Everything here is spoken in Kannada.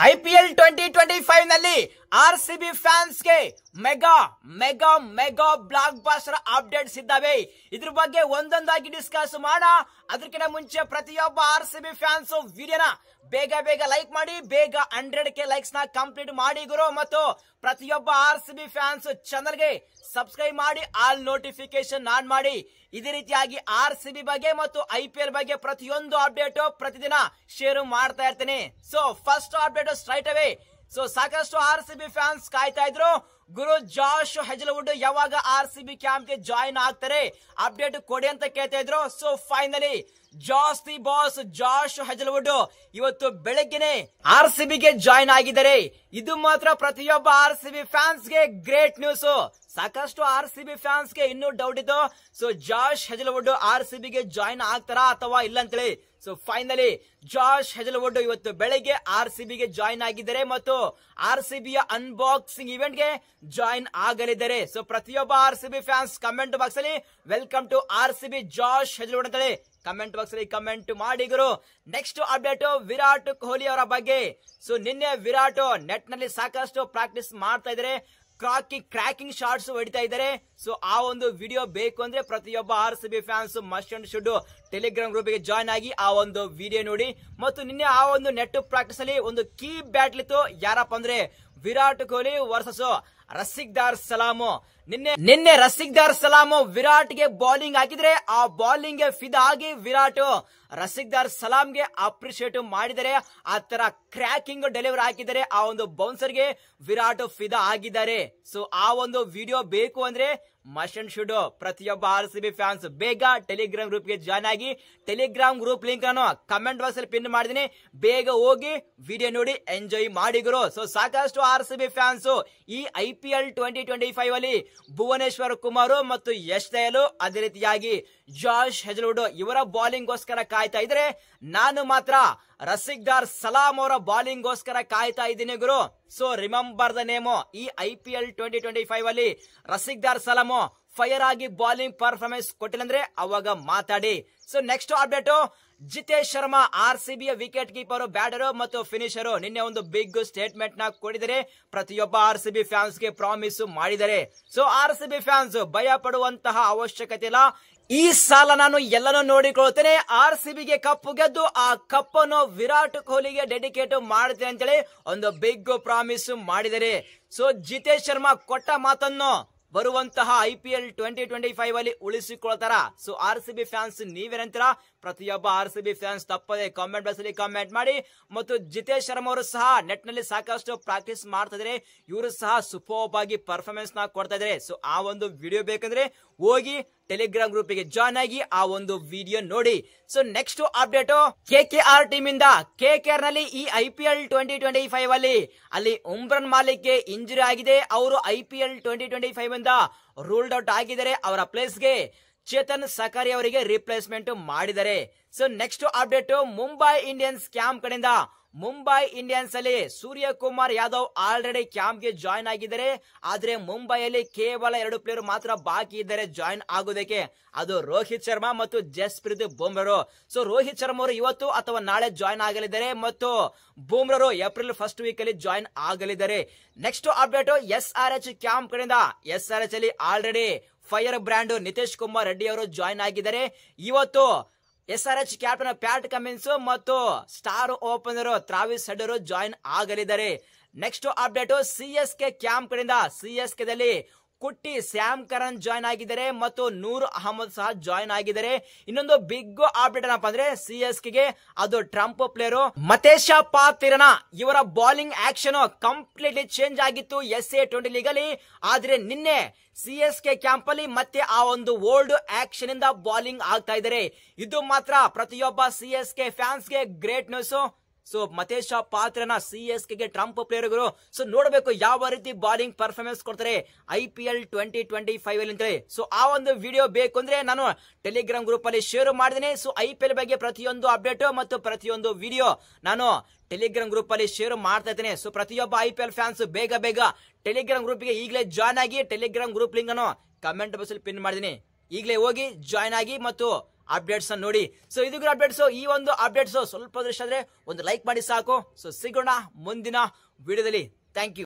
ಐಪಿಎಲ್ 2025 ನಲ್ಲಿ ಆರ್ಸಿಬಿ ಫ್ಯಾನ್ಸ್ ಗೆ mega mega mega blockbuster updates ಇದ್ದಾವೆ. ಇದ್ರ ಬಗ್ಗೆ ಒಂದೊಂದಾಗಿ ಡಿಸ್ಕಸ್ ಮಾಡೋಣ. ಅದಕ್ಕಿಂತ ಮುಂಚೆ ಪ್ರತಿಯೊಬ್ಬ ಆರ್ಸಿಬಿ ಫ್ಯಾನ್ಸ್ ವಿಡಿಯೋನ ಬೇಗ ಬೇಗ ಲೈಕ್ ಮಾಡಿ, ಬೇಗ 100K ಲೈಕ್ಸ್ ನ ಕಂಪ್ಲೀಟ್ ಮಾಡಿ ಗುರು. ಮತ್ತು ಪ್ರತಿಯೊಬ್ಬ ಆರ್ಸಿಬಿ ಫ್ಯಾನ್ಸ್ ಚಾನಲ್ ಗೆ ಸಬ್ಸ್ಕ್ರೈಬ್ ಮಾಡಿ, ಆಲ್ ನೋಟಿಫಿಕೇಶನ್ ಆನ್ ಮಾಡಿ. ಇದೇ ರೀತಿಯಾಗಿ ಆರ್ಸಿಬಿ ಬಗ್ಗೆ ಮತ್ತು ಐಪಿಎಲ್ ಬಗ್ಗೆ ಪ್ರತಿಯೊಂದು ಅಪ್ಡೇಟ್ ಪ್ರತಿದಿನ ಶೇರ್ ಮಾಡ್ತಾ ಇರ್ತೇನೆ. So first update straight away. So ಸಾಕಷ್ಟು ಆರ್ಸಿಬಿ ಫ್ಯಾನ್ಸ್ ಕಾಯ್ತಾ ಇದ್ರು, ಗುರು ಜಾಶ್ ಹೆಜಲ್ವುಡ್ ಯಾವಾಗ ಆರ್ಸಿಬಿ ಕ್ಯಾಂಪ್ ಗೆ ಜಾಯಿನ್ ಆಗ್ತಾರೆ, ಅಪ್ಡೇಟ್ ಕೊಡಿ ಅಂತ ಕೇಳ್ತಾ ಇದ್ರು. So finally boss Josh Hazlewood ಇವತ್ತು ಬೆಳಗ್ಗೆನೆ ಆರ್ಸಿಬಿ ಗೆ ಜಾಯಿನ್ ಆಗಿದ್ದಾರೆ. ಇದು ಮಾತ್ರ ಪ್ರತಿಯೊಬ್ಬ ಆರ್ಸಿಬಿ ಫ್ಯಾನ್ಸ್ ಗೆ ಗ್ರೇಟ್ ನ್ಯೂಸ್. ಸಾಕಷ್ಟು ಆರ್ಸಿಬಿ ಫ್ಯಾನ್ಸ್ ಗೆ ಇನ್ನೂ ಡೌಟ್ ಇತ್ತು, ಸೊ ಜಾಶ್ ಹೆಜಲ್ವುಡ್ ಆರ್ಸಿಬಿ ಗೆ ಜಾಯಿನ್ ಆಗ್ತಾರಾ ಅಥವಾ ಇಲ್ಲ ಅಂತೇಳಿ. ಸೊ ಫೈನಲಿ ಜಾಶ್ ಹೆಜಲ್ವುಡ್ ಇವತ್ತು ಬೆಳಗ್ಗೆ ಆರ್ಸಿಬಿ ಗೆ ಜಾಯಿನ್ ಆಗಿದ್ದಾರೆ ಮತ್ತು ಆರ್ಸಿಬಿಯ ಅನ್ಬಾಕ್ಸಿಂಗ್ ಇವೆಂಟ್ ಗೆ ಜಾಯಿನ್ ಆಗಲಿದ್ದಾರೆ. ಸೊ ಪ್ರತಿಯೊಬ್ಬ ಆರ್ಸಿಬಿ ಫ್ಯಾನ್ಸ್ ಕಮೆಂಟ್ ಬಾಕ್ಸ್ ಅಲ್ಲಿ welcome to RCB Josh Hazlewood ಅಂತೇಳಿ ಕಮೆಂಟ್ ಬಾಕ್ಸ್ ಅಲ್ಲಿ ಕಮೆಂಟ್ ಮಾಡಿ ಗುರು. ನೆಕ್ಸ್ಟ್ ಅಪ್ಡೇಟ್ ವಿರಾಟ್ ಕೊಹ್ಲಿ ಅವರ ಬಗ್ಗೆ. ಸೊ ನಿನ್ನೆ ವಿರಾಟ್ ನೆಟ್ ನಲ್ಲಿ ಸಾಕಷ್ಟು ಪ್ರಾಕ್ಟೀಸ್ ಮಾಡ್ತಾ ಇದ್ದಾರೆ, ಕ್ರಾಕಿಂಗ್ ಶಾಟ್ಸ್ ಹೊಡಿತಾ ಇದ್ದಾರೆ. ಸೊ ಆ ಒಂದು ವಿಡಿಯೋ ಬೇಕು ಅಂದ್ರೆ ಪ್ರತಿಯೊಬ್ಬ RCB fans must and should Telegram group ಗೆ ಜಾಯ್ನ್ ಆಗಿ ಆ ಒಂದು ವಿಡಿಯೋ ನೋಡಿ. ಮತ್ತು ನಿನ್ನೆ ಆ ಒಂದು ನೆಟ್ ಪ್ರಾಕ್ಟೀಸ್ ಅಲ್ಲಿ ಒಂದು ಕೀ ಬ್ಯಾಟ್ಲ್ ಇತ್ತು. ಯಾರಪ್ಪ ಅಂದ್ರೆ ವಿರಾಟ್ ಕೊಹ್ಲಿ ವರ್ಸಸ್ ರಸಿಕ್ದಾರ್ ಸಲಾಮ್. ನಿನ್ನೆ ರಸಿಕ್ದಾರ್ ಸಲಾಮ್ ವಿರಾಟ್ ಗೆ ಬೌಲಿಂಗ್ ಹಾಕಿದ್ರೆ ಆ ಬೌಲಿಂಗ್ ಗೆ ಫಿದಾ ಆಗಿ ವಿರಾಟ್ ರಸಿಕ್ದಾರ್ ಸಲಾಮ್ ಗೆ ಅಪ್ರಿಶಿಯೇಟ್ ಮಾಡಿದರೆ, ಆ ತರ ಕ್ರ್ಯಾಕಿಂಗ್ ಡೆಲಿವರಿ ಹಾಕಿದರೆ ಆ ಒಂದು ಬೌನ್ಸರ್ ಗೆ ವಿರಾಟ್ ಫಿದಾ ಆಗಿದ್ದಾರೆ. ಸೊ ಆ ಒಂದು ವಿಡಿಯೋ ಬೇಕು ಅಂದ್ರೆ ಮಸ್ಟ್ ಅಂಡ್ ಶುಡ್ ಪ್ರತಿಯೊಬ್ಬ ಆರ್ಸಿಬಿ ಫ್ಯಾನ್ಸ್ ಬೇಗ ಟೆಲಿಗ್ರಾಮ್ ಗ್ರೂಪ್ ಗೆ ಜಾಯ್ನ್ ಆಗಿ. ಟೆಲಿಗ್ರಾಮ್ ಗ್ರೂಪ್ ಲಿಂಕ್ ನಾನು ಕಮೆಂಟ್ ಬಾಕ್ಸ್ ಅಲ್ಲಿ ಪಿನ್ ಮಾಡಿದೀನಿ, ಬೇಗ ಹೋಗಿ ವಿಡಿಯೋ ನೋಡಿ ಎಂಜಾಯ್ ಮಾಡಿ ಗುರು. ಸೊ ಸಾಕಷ್ಟು ಆರ್ಸಿಬಿ ಫ್ಯಾನ್ಸ್ ಈ ಐಪಿಎಲ್ 2025 ಅಲ್ಲಿ ಭುವನೇಶ್ವರ್ ಕುಮಾರ್ ಮತ್ತು ಯಶ್ ದಯಾಲ್, ಅದೇ ರೀತಿಯಾಗಿ ಜಾಶ್ ಹೆಜಲ್ವುಡ್ ಇವರ ಬೌಲಿಂಗ್ ಗೋಸ್ಕರ ಕಾಯ್ತಾ ಇದ್ರೆ, ನಾನು ಮಾತ್ರ ರಸಿಕ್ದಾರ್ ಸಲಾಮ್ ಅವರ ಬೌಲಿಂಗ್ ಗೋಸ್ಕರ ಕಾಯ್ತಾ ಇದ್ದೀನಿ ಗುರು. So remember the name. ಈ ಐಪಿಎಲ್ 2025 ಅಲ್ಲಿ ರಸಿಕ್ದಾರ್ ಸಲಾಮ್ ಫೈರ್ ಆಗಿ ಬೌಲಿಂಗ್ ಪರ್ಫಾರ್ಮೆನ್ಸ್ ಕೊಟ್ಟಿಲ್ಲ ಅಂದ್ರೆ ಅವಾಗ ಮಾತಾಡಿ. So next update Jitesh Sharma ಆರ್ಸಿಬಿಯ ವಿಕೆಟ್ ಕೀಪರ್, ಬ್ಯಾಟರ್ ಮತ್ತು ಫಿನಿಶರ್ ನಿನ್ನೆ ಒಂದು ಬಿಗ್ ಸ್ಟೇಟ್ಮೆಂಟ್ ನ ಕೊಟ್ಟಿದ್ದಾರೆ. ಪ್ರತಿಯೊಬ್ಬ ಆರ್ಸಿಬಿ ಫ್ಯಾನ್ಸ್ ಗೆ ಪ್ರಾಮಿಸ್ ಮಾಡಿದ್ದಾರೆ. ಸೊ ಆರ್ಸಿಬಿ ಫ್ಯಾನ್ಸ್ ಭಯ ಪಡುವಂತಹ ಅವಶ್ಯಕತೆ ಇಲ್ಲ. ಈ ಸಾಲ ನಾನು ಎಲ್ಲನೂ ನೋಡಿಕೊಳ್ತೇನೆ, ಆರ್ಸಿಬಿಗೆ ಕಪ್ಪು ಗೆದ್ದು ಆ ಕಪ್ಪನ್ನು ವಿರಾಟ್ ಕೊಹ್ಲಿಗೆ ಡೆಡಿಕೇಟ್ ಮಾಡ್ತೇನೆ ಅಂತೇಳಿ ಒಂದು ಬಿಗ್ ಪ್ರಾಮಿಸ್ ಮಾಡಿದ್ದಾರೆ. ಸೊ ಜಿತೇಶ್ ಶರ್ಮಾ ಕೊಟ್ಟ ಮಾತನ್ನು ಬರುವಂತಹ ಐಪಿಎಲ್ 2025 ಅಲ್ಲಿ ಉಳಿಸಿಕೊಳ್ತಾರ. ಸೊ ಆರ್ಸಿಬಿ ಫ್ಯಾನ್ಸ್ ನೀವೇನಂತೀರಾ? ಪ್ರತಿಯೊಬ್ಬ ಆರ್ಸಿಬಿ ಫ್ಯಾನ್ಸ್ ತಪ್ಪದೆ ಕಾಮೆಂಟ್ ಬಾಕ್ಸ್ ಅಲ್ಲಿ ಕಾಮೆಂಟ್ ಮಾಡಿ. ಮತ್ತು ಜಿತೇಶ್ ಶರ್ಮಾ ಅವರು ಸಹ ನೆಟ್ ನಲ್ಲಿ ಸಾಕಷ್ಟು ಪ್ರಾಕ್ಟೀಸ್ ಮಾಡ್ತಾ ಇದ್ದಾರೆ, ಇವರು ಸಹ ಸೂಪರ್ ಆಗಿ ಪರ್ಫಾರ್ಮೆನ್ಸ್ ನ ಕೊಡ್ತಾ ಇದ್ದಾರೆ. ಸೊ ಆ ಒಂದು ವಿಡಿಯೋ ಬೇಕಂದ್ರೆ ಹೋಗಿ ಟೆಲಿಗ್ರಾಮ್ ಗ್ರೂಪ್ ಗೆ ಜಾಯ್ನ್ ಆಗಿ ಆ ಒಂದು ವಿಡಿಯೋ ನೋಡಿ. So next update KKR team ಇಂದ. ಕೆಕೆಆರ್ ನಲ್ಲಿ ಈ ಐಪಿಎಲ್ 2025 ಅಲ್ಲಿ ಉಮ್ರಾನ್ ಮಾಲಿಕ್ ಗೆ ಇಂಜುರಿ ಆಗಿದೆ. ಅವರು ಐಪಿಎಲ್ 2025 ಇಂದ ರೂಲ್ಡ್ ಔಟ್ ಆಗಿದ್ದಾರೆ. ಅವರ ಪ್ಲೇಸ್ ಗೆ ಚೇತನ್ ಸಕಾರಿ ಅವರಿಗೆ ರಿಪ್ಲೇಸ್ಮೆಂಟ್ ಮಾಡಿದ್ದಾರೆ. So next update Mumbai Indians camp ಕಡೆಯಿಂದ. ಮುಂಬೈ ಇಂಡಿಯನ್ಸ್ ಅಲ್ಲಿ ಸೂರ್ಯಕುಮಾರ್ ಯಾದವ್ ಆಲ್ರೆಡಿ ಕ್ಯಾಂಪ್ ಗೆ ಜಾಯ್ನ್ ಆಗಿದ್ದಾರೆ. ಆದ್ರೆ ಮುಂಬೈಯಲ್ಲಿ ಕೇವಲ 2 ಪ್ಲೇಯರ್ ಮಾತ್ರ ಬಾಕಿ ಇದ್ದಾರೆ ಜಾಯ್ನ್ ಆಗೋದಕ್ಕೆ, ಅದು ರೋಹಿತ್ ಶರ್ಮಾ ಮತ್ತು ಜಸ್ಪ್ರೀತ್ ಬುಮ್ರಾ. ಸೊ ರೋಹಿತ್ ಶರ್ಮಾ ಅವರು ಇವತ್ತು ಅಥವಾ ನಾಳೆ ಜಾಯ್ನ್ ಆಗಲಿದ್ದಾರೆ ಮತ್ತು ಬುಮ್ರಾ ಏಪ್ರಿಲ್ ಫಸ್ಟ್ ವೀಕ್ ಅಲ್ಲಿ ಜಾಯ್ನ್ ಆಗಲಿದ್ದಾರೆ. ನೆಕ್ಸ್ಟ್ ಅಪ್ಡೇಟ್ SRH ಕ್ಯಾಂಪ್ ಕಡೆಯಿಂದ. SRH ಅಲ್ಲಿ already fire brand Nitish Kumar Reddy ಅವರು ಜಾಯ್ನ್ ಆಗಿದ್ದಾರೆ. ಇವತ್ತು SRH captain Pat Cummins and star opener Travis Head ಅವರು ಜಾಯ್ನ್ ಆಗಲಿದ್ದಾರೆ. ನೆಕ್ಸ್ಟ್ ಅಪ್ಡೇಟ್ CSK ಕ್ಯಾಂಪ್ ಕಡೆಯಿಂದ. CSK ದಲ್ಲಿ ಕುಟ್ಟಿ ಸ್ಯಾಮ್ ಕರನ್ ಜಾಯ್ನ್ ಆಗಿದ್ದಾರೆ ಮತ್ತು ನೂರ್ ಅಹಮದ್ ಸಹ ಜಾಯ್ನ್ ಆಗಿದ್ದಾರೆ. ಇನ್ನೊಂದು ಬಿಗ್ ಅಪ್ಡೇಟ್ ಏನಪ್ಪಾ ಅಂದ್ರೆ CSK ಗೆ ಅದು ಟ್ರಂಪ್ ಪ್ಲೇಯರ್ ಮತೇಶ ಪಾತಿರನ ಇವರ ಬೌಲಿಂಗ್ ಆಕ್ಷನ್ ಕಂಪ್ಲೀಟ್ಲಿ ಚೇಂಜ್ ಆಗಿತ್ತು SA20 ಲೀಗ್ ಅಲ್ಲಿ. ಆದ್ರೆ ನಿನ್ನೆ CSK ಕ್ಯಾಂಪ್ ಅಲ್ಲಿ ಮತ್ತೆ ಆ ಒಂದು ಓಲ್ಡ್ ಆಕ್ಷನ್ ಇಂದ ಬೌಲಿಂಗ್ ಆಗ್ತಾ ಇದ್ದಾರೆ. ಇದು ಮಾತ್ರ ಪ್ರತಿಯೊಬ್ಬ CSK ಫ್ಯಾನ್ಸ್ ಗೆ ಗ್ರೇಟ್ ನ್ಯೂಸ್. ಸೊ ಮತೇಶ ಪಾತ್ರನ CSK ಗೆ ಟ್ರಂಪ್ ಪ್ಲೇಯರ್ಗಳು. ಸೊ ನೋಡಬೇಕು ಯಾವ ರೀತಿ ಬೌಲಿಂಗ್ ಪರ್ಫಾರ್ಮೆನ್ಸ್ ಕೊಡ್ತಾರೆ ಐಪಿಎಲ್ 2025 ಅಂತ. ಸೊ ಆ ಒಂದು ವಿಡಿಯೋ ಬೇಕು ಅಂದ್ರೆ ನಾನು ಟೆಲಿಗ್ರಾಮ್ ಗ್ರೂಪ್ ಅಲ್ಲಿ ಶೇರ್ ಮಾಡಿದ್ದೀನಿ. ಸೊ IPL ಬಗ್ಗೆ ಪ್ರತಿಯೊಂದು ಅಪ್ಡೇಟ್ ಮತ್ತು ಪ್ರತಿಯೊಂದು ವಿಡಿಯೋ ನಾನು ಟೆಲಿಗ್ರಾಮ್ ಗ್ರೂಪ್ ಅಲ್ಲಿ ಶೇರ್ ಮಾಡ್ತಾ ಇದ್ದೇನೆ. ಸೊ ಪ್ರತಿಯೊಬ್ಬ IPL ಫ್ಯಾನ್ಸ್ ಬೇಗ ಬೇಗ ಟೆಲಿಗ್ರಾಮ್ ಗ್ರೂಪ್ ಗೆ ಈಗಲೇ ಜಾಯ್ನ್ ಆಗಿ. ಟೆಲಿಗ್ರಾಮ್ ಗ್ರೂಪ್ ಲಿಂಕ್ ಅನ್ನು ಕಮೆಂಟ್ ಬಾಕ್ಸ್ ಅಲ್ಲಿ ಪಿನ್ ಮಾಡಿದೀನಿ, ಈಗಲೇ ಹೋಗಿ ಜಾಯ್ನ್ ಆಗಿ ಮತ್ತು ಅಪ್ಡೇಟ್ಸ್ ನೋಡಿ. ಸೊ ಇದು ಅಪ್ಡೇಟ್ಸ್. ಈ ಒಂದು ಅಪ್ಡೇಟ್ಸ್ ಸ್ವಲ್ಪ ದೃಶ್ಯ ಆದ್ರೆ ಒಂದು ಲೈಕ್ ಮಾಡಿ ಸಾಕು. ಸೊ ಸಿಗೋಣ ಮುಂದಿನ ವಿಡಿಯೋದಲ್ಲಿ. Thank you.